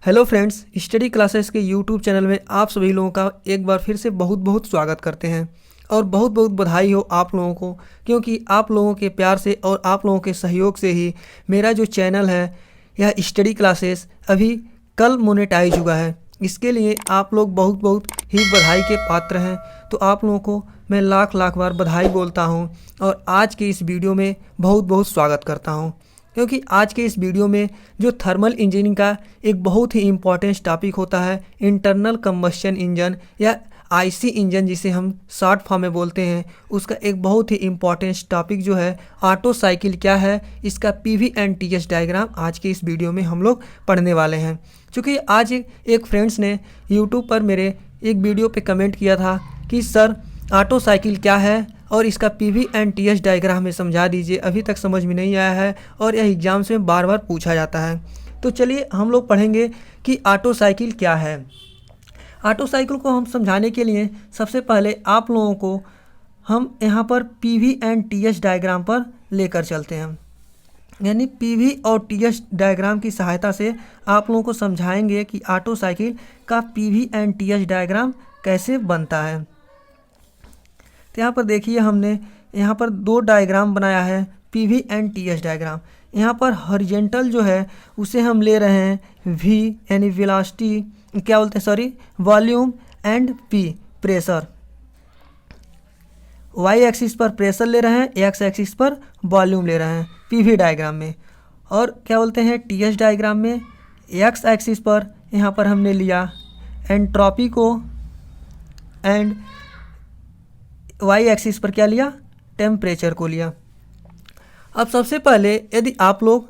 Hello friends, study classes के YouTube channel में आप सभी लोगों का एक बार फिर से बहुत बहुत स्वागत करते हैं और बहुत बहुत बधाई हो आप लोगों को, क्योंकि आप लोगों के प्यार से और आप लोगों के सहयोग से ही मेरा जो चैनल है यह स्टडी क्लासेस अभी कल मोनेटाइज हुआ है। इसके लिए आप लोग बहुत बहुत ही बधाई के पात्र हैं। तो आप लोगों को मैं लाख लाख बार बधाई बोलता हूं और आज के इस वीडियो में बहुत बहुत स्वागत करता हूं, क्योंकि आज के इस वीडियो में जो थर्मल इंजीनियरिंग का एक बहुत ही इम्पॉर्टेंट टॉपिक होता है इंटरनल कंबस्शन इंजन या आईसी इंजन, जिसे हम शॉर्ट फॉर्म में बोलते हैं, उसका एक बहुत ही इम्पॉर्टेंट टॉपिक जो है ऑटो साइकिल क्या है, इसका पीवी एंड टीएस डायग्राम आज के इस वीडियो में हम लोग पढ़ने वाले हैं। क्योंकि आज एक फ्रेंड्स ने यूट्यूब पर मेरे एक वीडियो पे कमेंट किया था कि सर ऑटो साइकिल क्या है और इसका पीवी एंड टीएस डायग्राम में समझा दीजिए, अभी तक समझ में नहीं आया है और यह एग्जाम्स में बार बार पूछा जाता है। तो चलिए हम लोग पढ़ेंगे कि ऑटो साइकिल क्या है। ऑटो साइकिल को हम समझाने के लिए सबसे पहले आप लोगों को हम यहाँ पर पीवी एंड टीएस डायग्राम पर लेकर चलते हैं, यानी पीवी और टीएस डायग्राम की सहायता से आप लोगों को समझाएंगे कि ऑटो साइकिल का पीवी एंड टीएस डायग्राम कैसे बनता है। तो यहाँ पर देखिए हमने यहाँ पर दो डायग्राम बनाया है, पीवी एंड टीएस डायग्राम। यहाँ पर हॉरिजॉन्टल जो है उसे हम ले रहे हैं वी यानी वेलोसिटी, क्या बोलते हैं sorry, volume, and P pressure. Y axis पर प्रेशर ले रहे हैं, एक्स एक्सिस पर वॉल्यूम ले रहे हैं पीवी डायग्राम में। और क्या बोलते हैं टीएस डायग्राम में एक्स एक्सिस पर यहाँ पर हमने लिया एंट्रोपी को एंड वाई एक्सिस पर क्या लिया, टेम्परेचर को लिया। अब सबसे पहले यदि आप लोग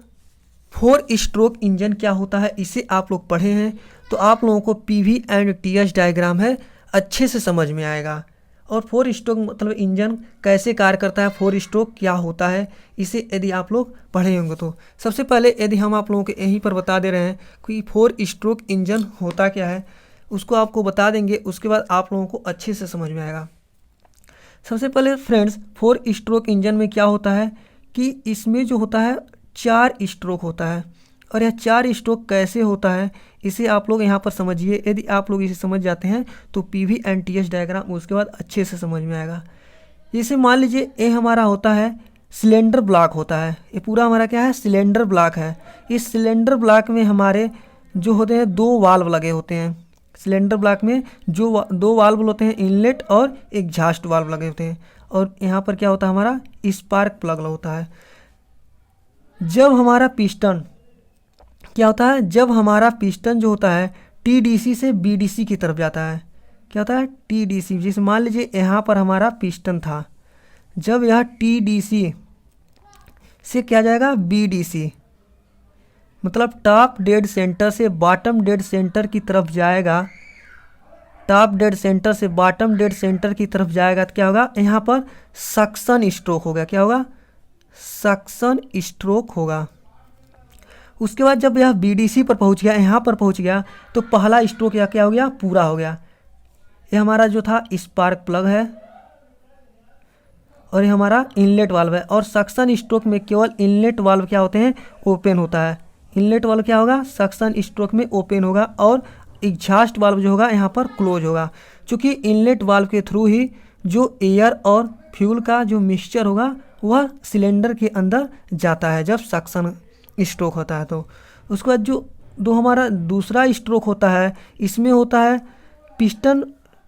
4 स्ट्रोक इंजन क्या होता है इसे आप लोग पढ़े हैं तो आप लोगों को पीवी एंड टीएस डायग्राम है अच्छे से समझ में आएगा। और 4 स्ट्रोक मतलब इंजन कैसे कार्य करता है, 4 स्ट्रोक क्या होता है, इसे यदि आप लोग पढ़े होंगे तो सबसे पहले यदि हम आप लोगों को यहीं पर बता दे रहे हैं कि 4 स्ट्रोक इंजन होता क्या है, उसको आपको बता देंगे, उसके बाद आप लोगों को अच्छे से समझ में आएगा। सबसे पहले फ्रेंड्स 4 स्ट्रोक इंजन में क्या होता है कि इसमें जो होता है 4 स्ट्रोक होता है। और यह 4 स्ट्रोक कैसे होता है इसे आप लोग यहाँ पर समझिए। यदि आप लोग इसे समझ जाते हैं तो पीवी एंड टीएस डायग्राम उसके बाद अच्छे से समझ में आएगा। जैसे मान लीजिए ये हमारा होता है सिलेंडर ब्लॉक होता है, ये पूरा हमारा क्या है सिलेंडर ब्लॉक है। इस सिलेंडर ब्लॉक में हमारे जो होते हैं 2 वाल्व लगे होते हैं। सिलेंडर ब्लॉक में जो 2 वाल्व होते हैं, इनलेट और एग्जॉस्ट वाल्व लगे होते हैं। और यहाँ पर क्या होता है हमारा स्पार्क प्लग होता है। जब हमारा पिस्टन क्या होता है, जब हमारा पिस्टन जो होता है टीडीसी से बीडीसी की तरफ जाता है, क्या होता है टीडीसी। जैसे मान लीजिए यहाँ पर हमारा पिस्टन था, जब यह टीडीसी से क्या जाएगा बीडीसी, मतलब टॉप डेड सेंटर से बॉटम डेड सेंटर की तरफ जाएगा, टॉप डेड सेंटर से बॉटम डेड सेंटर की तरफ जाएगा तो क्या होगा यहाँ पर सक्शन स्ट्रोक होगा। क्या होगा, सक्शन स्ट्रोक होगा। उसके बाद जब यह बीडीसी पर पहुंच गया, यहाँ पर पहुंच गया, तो पहला स्ट्रोक या क्या हो गया, पूरा हो गया। यह हमारा जो था स्पार्क प्लग है और ये हमारा इनलेट वाल्व है। और सक्शन स्ट्रोक में केवल इनलेट वाल्व क्या होते हैं, ओपन होता है। इनलेट वाल्व क्या होगा, सक्शन स्ट्रोक में ओपन होगा और एग्जॉस्ट वाल्व जो होगा यहाँ पर क्लोज होगा। चूँकि इनलेट वाल्व के थ्रू ही जो एयर और फ्यूल का जो मिक्सचर होगा वह सिलेंडर के अंदर जाता है जब सक्शन स्ट्रोक होता है। तो उसके बाद जो हमारा दूसरा स्ट्रोक होता है, इसमें होता है पिस्टन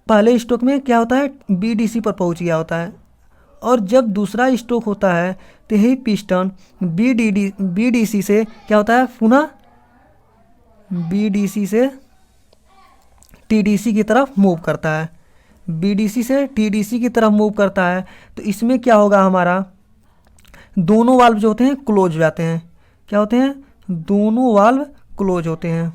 पहले स्ट्रोक में क्या होता है बीडीसी पर पहुंच गया होता है। और जब दूसरा स्ट्रोक होता है तो यही पिस्टन बीडीसी से क्या होता है, पुनः बीडीसी से टीडीसी की तरफ मूव करता है। बीडीसी से टीडीसी की तरफ मूव करता है तो इसमें क्या होगा, हमारा दोनों वाल्व जो होते हैं क्लोज हो जाते हैं। क्या होते हैं, दोनों वाल्व क्लोज होते हैं।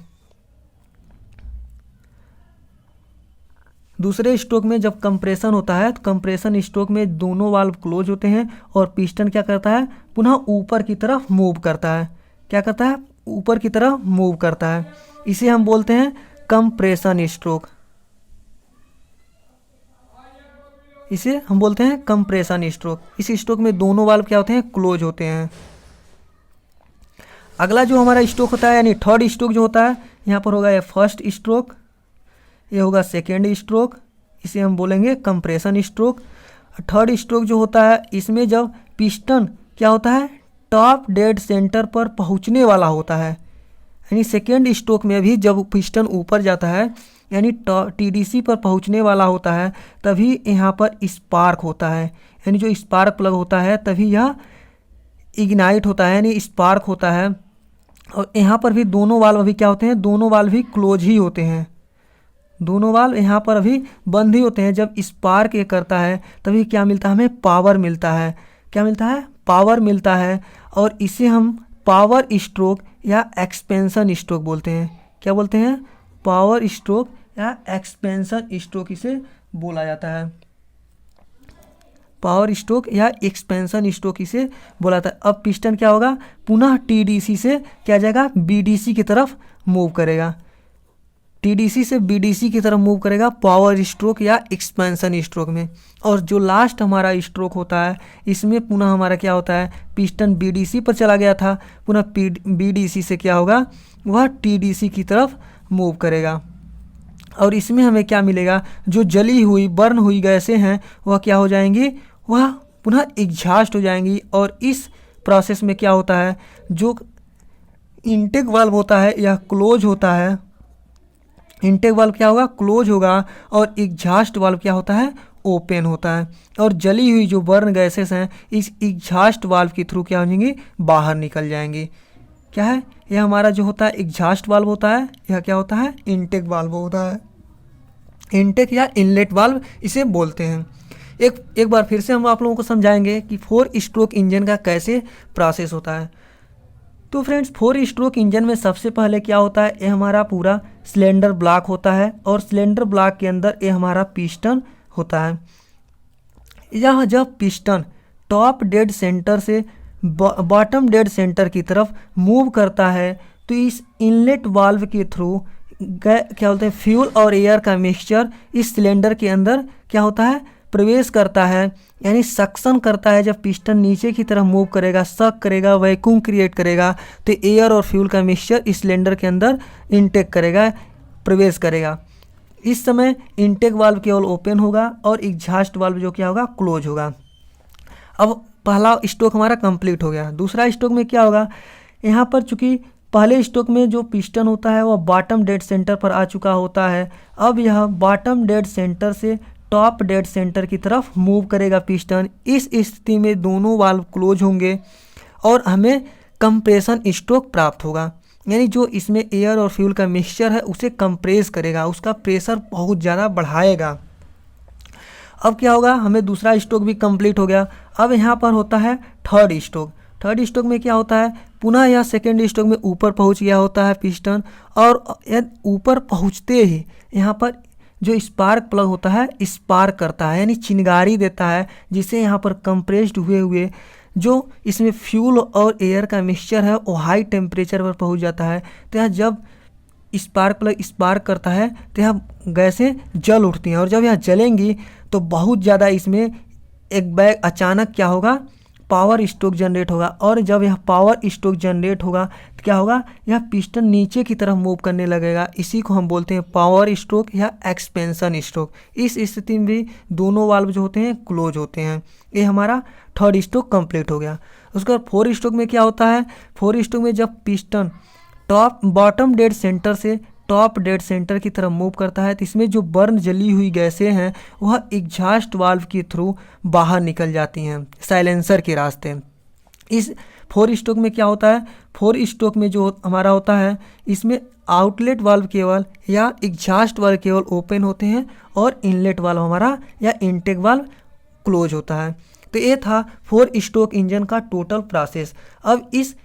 दूसरे स्ट्रोक में जब कंप्रेशन होता है तो कंप्रेशन स्ट्रोक में दोनों वाल्व क्लोज होते हैं और पिस्टन क्या करता है, पुनः ऊपर की तरफ मूव करता है। क्या करता है, ऊपर की तरफ मूव करता है। इसे हम बोलते हैं कंप्रेशन स्ट्रोक। इसे हम बोलते हैं कंप्रेशन स्ट्रोक। इस स्ट्रोक में दोनों वाल्व क्या होते हैं, क्लोज होते हैं। अगला जो हमारा स्ट्रोक होता है यानी थर्ड स्ट्रोक जो होता है, यहाँ पर होगा ये फर्स्ट स्ट्रोक, ये होगा सेकेंड स्ट्रोक, इसे हम बोलेंगे कंप्रेशन स्ट्रोक। थर्ड स्ट्रोक जो होता है इसमें जब पिस्टन क्या होता है टॉप डेड सेंटर पर पहुंचने वाला होता है, यानी सेकेंड स्ट्रोक में भी जब पिस्टन ऊपर जाता है यानी टीडीसी पर पहुंचने वाला होता है, तभी यहाँ पर स्पार्क होता है, यानी जो स्पार्क प्लग होता है तभी यह इग्नाइट होता है यानी स्पार्क होता है। और यहाँ पर भी दोनों वाल्व अभी क्या होते हैं, दोनों वाल्व भी क्लोज ही होते हैं, दोनों वाल्व यहाँ पर अभी बंद ही होते हैं। जब स्पार्क ये करता है तभी क्या मिलता है, हमें पावर मिलता है। क्या मिलता है, पावर मिलता है, और इसे हम पावर स्ट्रोक या एक्सपेंशन स्ट्रोक बोलते हैं। क्या बोलते हैं, पावर स्ट्रोक या एक्सपेंशन स्ट्रोक इसे बोला जाता है। पावर स्ट्रोक या एक्सपेंशन स्ट्रोक इसे बोला जाता है। अब पिस्टन क्या होगा, पुनः टीडीसी से क्या जाएगा, बीडीसी की तरफ मूव करेगा, टीडीसी से बीडीसी की तरफ मूव करेगा पावर स्ट्रोक या एक्सपेंशन स्ट्रोक में। और जो लास्ट हमारा स्ट्रोक होता है इसमें पुनः हमारा क्या होता है, पिस्टन बीडीसी पर चला गया था, पुनः बीडीसी से क्या होगा, वह टीडीसी की तरफ मूव करेगा। और इसमें हमें क्या मिलेगा, जो जली हुई बर्न हुई गैसें हैं वह क्या हो जाएंगी, वह पुनः एग्जॉस्ट हो जाएंगी। और इस प्रोसेस में क्या होता है, जो इनटेक वाल्व होता है यह क्लोज होता है, इनटेक वाल्व क्या होगा, क्लोज होगा, और एग्जॉस्ट वाल्व क्या होता है, ओपन होता है। और जली हुई जो बर्न गैसेस हैं इस एग्जॉस्ट वाल्व के थ्रू क्या हो जाएंगी, बाहर निकल जाएंगी। क्या है, यह हमारा जो होता है एग्जॉस्ट वाल्व होता है, यह क्या होता है, इनटेक वाल्व होता है, इनटेक या इनलेट वाल्व इसे बोलते हैं। एक बार फिर से हम आप लोगों को समझाएंगे कि 4 स्ट्रोक इंजन का कैसे प्रोसेस होता है। तो फ्रेंड्स 4 स्ट्रोक इंजन में सबसे पहले क्या होता है, ये हमारा पूरा सिलेंडर ब्लॉक होता है, और सिलेंडर ब्लॉक के अंदर ये हमारा पिस्टन होता है। यह जब पिस्टन टॉप डेड सेंटर से बॉटम डेड सेंटर की तरफ मूव करता है तो इस इनलेट वाल्व के थ्रू क्या बोलते हैं, फ्यूल और एयर का मिक्सचर इस सिलेंडर के अंदर क्या होता है, प्रवेश करता है, यानी सक्शन करता है। जब पिस्टन नीचे की तरफ मूव करेगा, सक करेगा, वैक्यूम क्रिएट करेगा, तो एयर और फ्यूल का मिक्सचर इस सिलेंडर के अंदर इनटेक करेगा, प्रवेश करेगा। इस समय इनटेक वाल्व केवल ओपन होगा और एग्जॉस्ट वाल्व जो क्या होगा, क्लोज होगा। अब पहला स्ट्रोक हमारा कंप्लीट हो गया। दूसरा स्ट्रोक में क्या होगा, यहाँ पर चूंकि पहले स्ट्रोक में जो पिस्टन होता है वह बॉटम डेड सेंटर पर आ चुका होता है, अब यह बॉटम डेड सेंटर से टॉप डेड सेंटर की तरफ मूव करेगा पिस्टन। इस स्थिति में दोनों वाल्व क्लोज होंगे और हमें कंप्रेशन स्ट्रोक प्राप्त होगा, यानी जो इसमें एयर और फ्यूल का मिक्सचर है उसे कंप्रेस करेगा, उसका प्रेशर बहुत ज़्यादा बढ़ाएगा। अब क्या होगा, हमें दूसरा स्ट्रोक भी कंप्लीट हो गया। अब यहाँ पर होता है थर्ड स्ट्रोक। थर्ड स्ट्रोक में क्या होता है, पुनः यह सेकेंड स्ट्रोक में ऊपर पहुँच गया होता है पिस्टन, और ऊपर पहुँचते ही यहाँ पर जो स्पार्क प्लग होता है स्पार्क करता है, यानी चिंगारी देता है, जिससे यहाँ पर कंप्रेस्ड हुए जो इसमें फ्यूल और एयर का मिक्सचर है वो हाई टेम्परेचर पर पहुँच जाता है। तो यह जब स्पार्क प्लग स्पार्क करता है तो यह गैसें जल उठती हैं, और जब यह जलेंगी तो बहुत ज़्यादा इसमें एक बैग अचानक क्या होगा, पावर स्ट्रोक जनरेट होगा। और जब यह पावर स्ट्रोक जनरेट होगा तो क्या होगा, यह पिस्टन नीचे की तरफ मूव करने लगेगा। इसी को हम बोलते हैं पावर स्ट्रोक या एक्सपेंशन स्ट्रोक। इस स्थिति में भी दोनों वाल्व जो होते हैं क्लोज होते हैं। ये हमारा थर्ड स्ट्रोक कंप्लीट हो गया। उसके बाद फोर्थ स्ट्रोक में क्या होता है, फोर्थ स्ट्रोक में जब पिस्टन बॉटम डेड सेंटर से टॉप डेड सेंटर की तरफ मूव करता है तो इसमें जो बर्न जली हुई गैसें हैं वह एग्जॉस्ट वाल्व के थ्रू बाहर निकल जाती हैं साइलेंसर के रास्ते। इस फोर स्ट्रोक में क्या होता है, फोर स्ट्रोक में जो हमारा होता है इसमें आउटलेट वाल्व केवल या एग्जॉस्ट वाल्व केवल ओपन होते हैं और इनलेट वाल्व हमारा या इनटेक वाल्व क्लोज होता है। तो ये था 4 स्ट्रोक इंजन का टोटल प्रोसेस। अब इस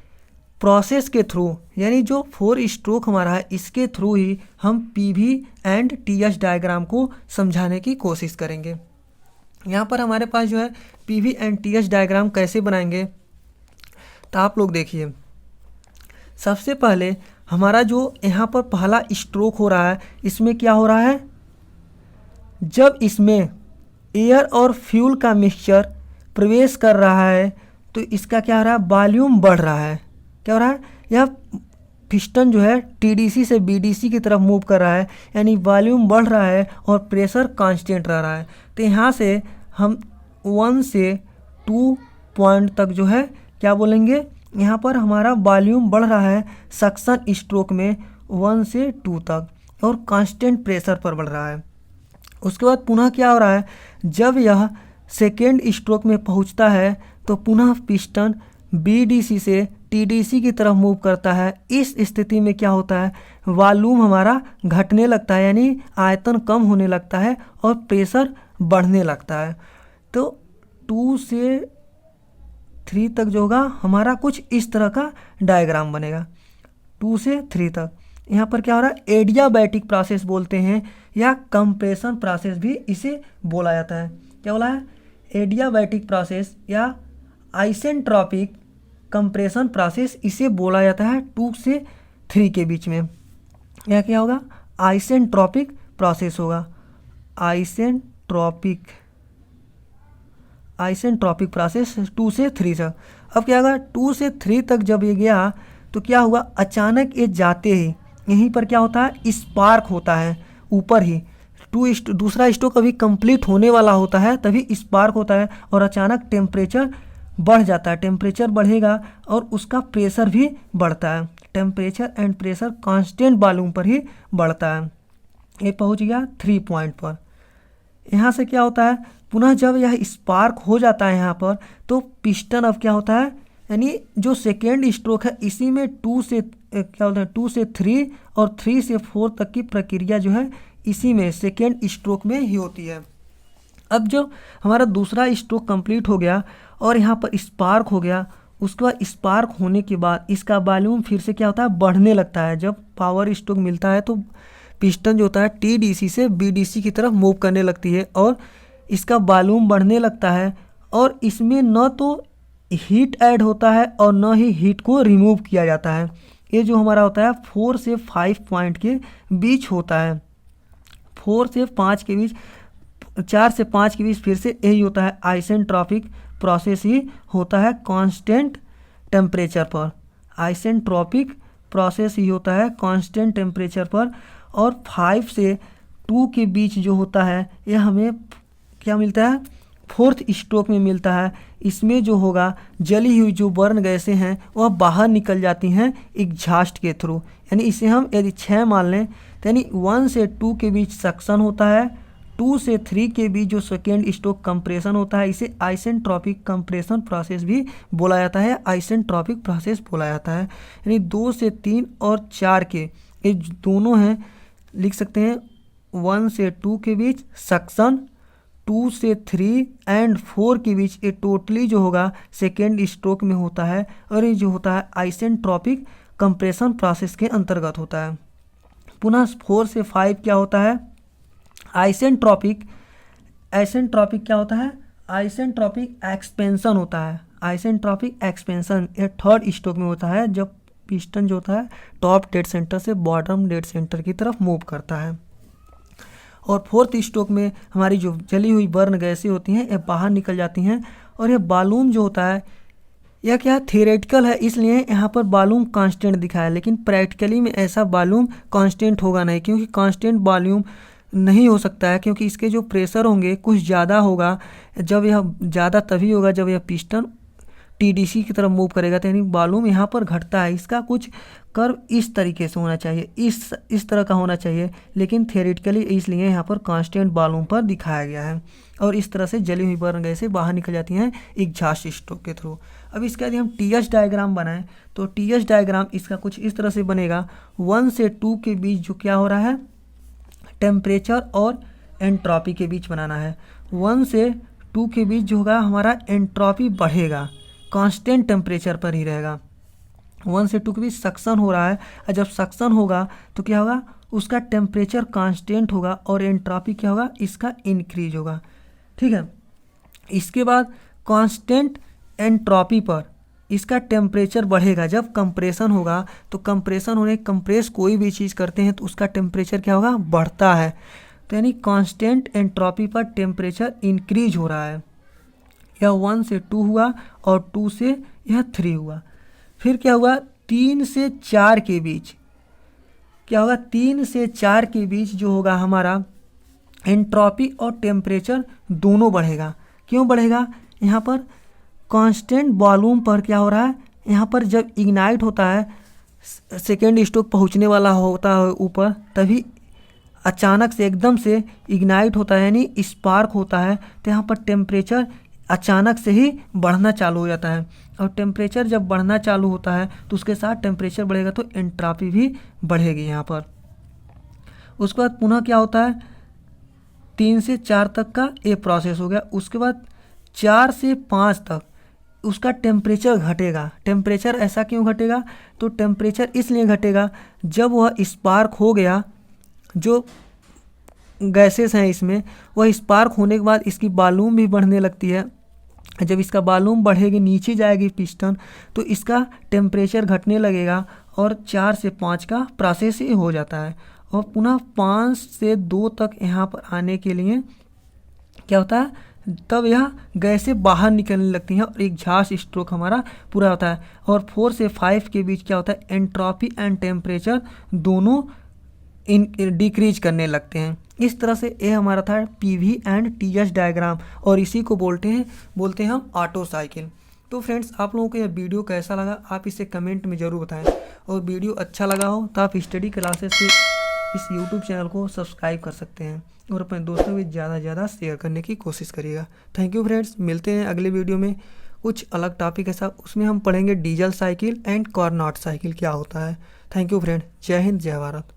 प्रोसेस के थ्रू यानी जो 4 स्ट्रोक हमारा है इसके थ्रू ही हम पीवी एंड टीएस डायग्राम को समझाने की कोशिश करेंगे। यहाँ पर हमारे पास जो है पीवी एंड टीएस डायग्राम कैसे बनाएंगे, तो आप लोग देखिए। सबसे पहले हमारा जो यहाँ पर पहला स्ट्रोक हो रहा है इसमें क्या हो रहा है, जब इसमें एयर और फ्यूल का मिक्सचर प्रवेश कर रहा है तो इसका क्या हो रहा है, वॉल्यूम बढ़ रहा है। क्या हो रहा है, यह पिस्टन जो है टीडीसी से बीडीसी की तरफ मूव कर रहा है, यानी वॉल्यूम बढ़ रहा है और प्रेशर कांस्टेंट रह रहा है। तो यहाँ से हम 1 से 2 पॉइंट तक जो है क्या बोलेंगे, यहाँ पर हमारा वॉल्यूम बढ़ रहा है सक्शन स्ट्रोक में 1 से 2 तक और कांस्टेंट प्रेशर पर बढ़ रहा है। उसके बाद पुनः क्या हो रहा है, जब यह सेकेंड स्ट्रोक में पहुँचता है तो पुनः पिस्टन बीडीसी से टीडीसी की तरफ मूव करता है। इस स्थिति में क्या होता है, वॉल्यूम हमारा घटने लगता है, यानी आयतन कम होने लगता है और प्रेशर बढ़ने लगता है। तो 2 से 3 तक जो होगा हमारा कुछ इस तरह का डायग्राम बनेगा। 2 से 3 तक यहाँ पर क्या हो रहा है, एडियाबैटिक प्रोसेस बोलते हैं या कंप्रेशन प्रोसेस भी इसे बोला जाता है। क्या बोला है, एडियाबैटिक प्रोसेस या आइसेंट्रोपिक कंप्रेशन प्रोसेस इसे बोला जाता है 2 से 3 के बीच में। यह क्या होगा, आइसेंट्रोपिक प्रोसेस होगा, आइसेंट्रोपिक प्रोसेस 2 से 3 तक। अब क्या होगा, 2 से 3 तक जब ये गया तो क्या हुआ, अचानक ये जाते ही यहीं पर क्या होता है, स्पार्क होता है ऊपर ही। दूसरा स्ट्रोक अभी कंप्लीट होने वाला होता है तभी स्पार्क होता है और अचानक टेम्परेचर बढ़ जाता है। टेम्परेचर बढ़ेगा और उसका प्रेशर भी बढ़ता है। Temperature and pressure constant volume पर ही बढ़ता है। ये पहुंच गया 3 पॉइंट पर। यहाँ से क्या होता है, पुनः जब यह स्पार्क हो जाता है यहाँ पर तो पिस्टन अब क्या होता है, यानी जो सेकेंड स्ट्रोक है इसी में 2 से 3 और 3 से 4 तक की प्रक्रिया जो है इसी में सेकेंड स्ट्रोक में ही होती है। अब जो हमारा दूसरा स्ट्रोक कंप्लीट हो गया और यहाँ पर स्पार्क हो गया, उसके बाद स्पार्क होने के बाद इसका वॉल्यूम फिर से क्या होता है, बढ़ने लगता है। जब पावर स्ट्रोक मिलता है तो पिस्टन जो होता है टीडीसी से बीडीसी की तरफ मूव करने लगती है और इसका वॉल्यूम बढ़ने लगता है और इसमें न तो हीट ऐड होता है और न ही हीट को रिमूव किया जाता है। ये जो हमारा होता है 4 से 5 पॉइंट के बीच होता है, 4 से 5 के बीच, 4 से 5 के बीच फिर से यही होता है। आइसेंट्रोपिक प्रोसेस ही होता है कांस्टेंट टेम्परेचर पर, आइसेंट्रोपिक प्रोसेस ही होता है कांस्टेंट टेम्परेचर पर। और 5 से 2 के बीच जो होता है यह हमें क्या मिलता है, 4th स्ट्रोक में मिलता है। इसमें जो होगा जली हुई जो बर्न गैसें हैं वह बाहर निकल जाती हैं एग्जॉस्ट के थ्रू, यानी इसे हम यदि 6 मान लें तो यानी 1 से 2 के बीच सक्शन होता है, 2 से 3 के बीच जो सेकेंड स्ट्रोक कंप्रेशन होता है इसे आइसेंट्रोपिक कंप्रेशन प्रोसेस भी बोला जाता है, आइसेंट्रोपिक प्रोसेस बोला जाता है। यानी 2 से 3 और 4 के ये दोनों हैं, लिख सकते हैं 1 से 2 के बीच सक्शन, 2 से 3 एंड 4 के बीच ये टोटली जो होगा सेकेंड स्ट्रोक में होता है और ये जो होता है आइसेंट्रोपिक कंप्रेशन प्रोसेस के अंतर्गत होता है। पुनः 4 से 5 क्या होता है, आइसेंट्रोपिक क्या होता है, आइसेंट्रोपिक एक्सपेंशन होता है। आइसेंट्रोपिक एक्सपेंशन ये 3rd स्ट्रोक में होता है जब पिस्टन जो होता है टॉप डेड सेंटर से बॉटम डेड सेंटर की तरफ मूव करता है। और 4th स्ट्रोक में हमारी जो जली हुई बर्न गैसें होती हैं ये बाहर निकल जाती हैं और ये वॉल्यूम जो होता है यह क्या थियोरेटिकल है, इसलिए यहाँ पर वॉल्यूम कांस्टेंट दिखा है, लेकिन प्रैक्टिकली में ऐसा वॉल्यूम कांस्टेंट होगा नहीं, क्योंकि कांस्टेंट वॉल्यूम नहीं हो सकता है, क्योंकि इसके जो प्रेशर होंगे कुछ ज़्यादा होगा। जब यह ज़्यादा तभी होगा जब यह पिस्टन टीडीसी की तरफ मूव करेगा, तो यानी वॉल्यूम यहाँ पर घटता है। इसका कुछ कर्व इस तरीके से होना चाहिए, इस तरह का होना चाहिए, लेकिन थियोरेटिकली इसलिए यहाँ पर कांस्टेंट वॉल्यूम पर दिखाया गया है। और इस तरह से जली हुई बर्न गैसें बाहर निकल जाती हैं एग्जॉस्ट स्ट्रोक के थ्रू। अब इसका यदि हम टीएस डायग्राम बनाएं तो टीएस डायग्राम इसका कुछ इस तरह से बनेगा। 1 से 2 के बीच जो क्या हो रहा है, टेम्परेचर और एंट्रोपी के बीच बनाना है। 1 से 2 के बीच जो होगा हमारा एंट्रोपी बढ़ेगा, कांस्टेंट टेम्परेचर पर ही रहेगा। 1 से 2 के बीच सक्शन हो रहा है, और जब सक्शन होगा तो क्या होगा, उसका टेम्परेचर कांस्टेंट होगा और एंट्रोपी क्या होगा, इसका इंक्रीज होगा। ठीक है, इसके बाद कांस्टेंट एंट्रोपी पर इसका टेम्परेचर बढ़ेगा। जब कंप्रेशन होगा तो कंप्रेशन होने कंप्रेस कोई भी चीज़ करते हैं तो उसका टेम्परेचर क्या होगा, बढ़ता है। तो यानी कांस्टेंट एंट्रोपी पर टेम्परेचर इंक्रीज हो रहा है। यह 1 से 2 हुआ और 2 से यह 3 हुआ। फिर क्या हुआ, 3 से 4 के बीच क्या होगा, 3 से 4 के बीच जो होगा हमारा एंट्रोपी और टेम्परेचर दोनों बढ़ेगा। क्यों बढ़ेगा, यहाँ पर कांस्टेंट वॉल्यूम पर क्या हो रहा है, यहाँ पर जब इग्नाइट होता है, सेकेंड स्ट्रोक पहुँचने वाला होता है ऊपर, तभी अचानक से एकदम से इग्नाइट होता है यानी स्पार्क होता है, तो यहाँ पर टेम्परेचर अचानक से ही बढ़ना चालू हो जाता है। और टेम्परेचर जब बढ़ना चालू होता है तो उसके साथ टेम्परेचर बढ़ेगा तो एंट्रोपी भी बढ़ेगी यहाँ पर। उसके बाद पुनः क्या होता है, 3 से 4 तक का ये प्रोसेस हो गया। उसके बाद 4 से 5 तक उसका टेम्परेचर घटेगा। टेम्परेचर ऐसा क्यों घटेगा, तो टेम्परेचर इसलिए घटेगा जब वह स्पार्क हो गया, जो गैसेस हैं इसमें, वह स्पार्क होने के बाद इसकी वॉल्यूम भी बढ़ने लगती है। जब इसका वॉल्यूम बढ़ेगी, नीचे जाएगी पिस्टन, तो इसका टेम्परेचर घटने लगेगा और 4 से 5 का प्रोसेस ही हो जाता है। और पुनः 5 से 2 तक यहाँ पर आने के लिए क्या होता है, तब यह गैसें बाहर निकलने लगती हैं और एक झांस स्ट्रोक हमारा पूरा होता है। और 4 से 5 के बीच क्या होता है, एंट्रोपी एंड टेम्परेचर दोनों डिक्रीज करने लगते हैं। इस तरह से ये हमारा था पीवी एंड टीएस डायग्राम, और इसी को बोलते हैं हम ऑटो साइकिल। तो फ्रेंड्स, आप लोगों को यह वीडियो कैसा लगा आप इसे कमेंट में ज़रूर बताएं, और वीडियो अच्छा लगा हो तो आप स्टडी क्लासेस के इस यूट्यूब चैनल को सब्सक्राइब कर सकते हैं और अपने दोस्तों में ज़्यादा से ज़्यादा शेयर करने की कोशिश करिएगा। थैंक यू फ्रेंड्स, मिलते हैं अगले वीडियो में कुछ अलग टॉपिक के साथ। उसमें हम पढ़ेंगे diesel cycle and Carnot cycle क्या होता है। थैंक यू फ्रेंड, जय हिंद जय भारत।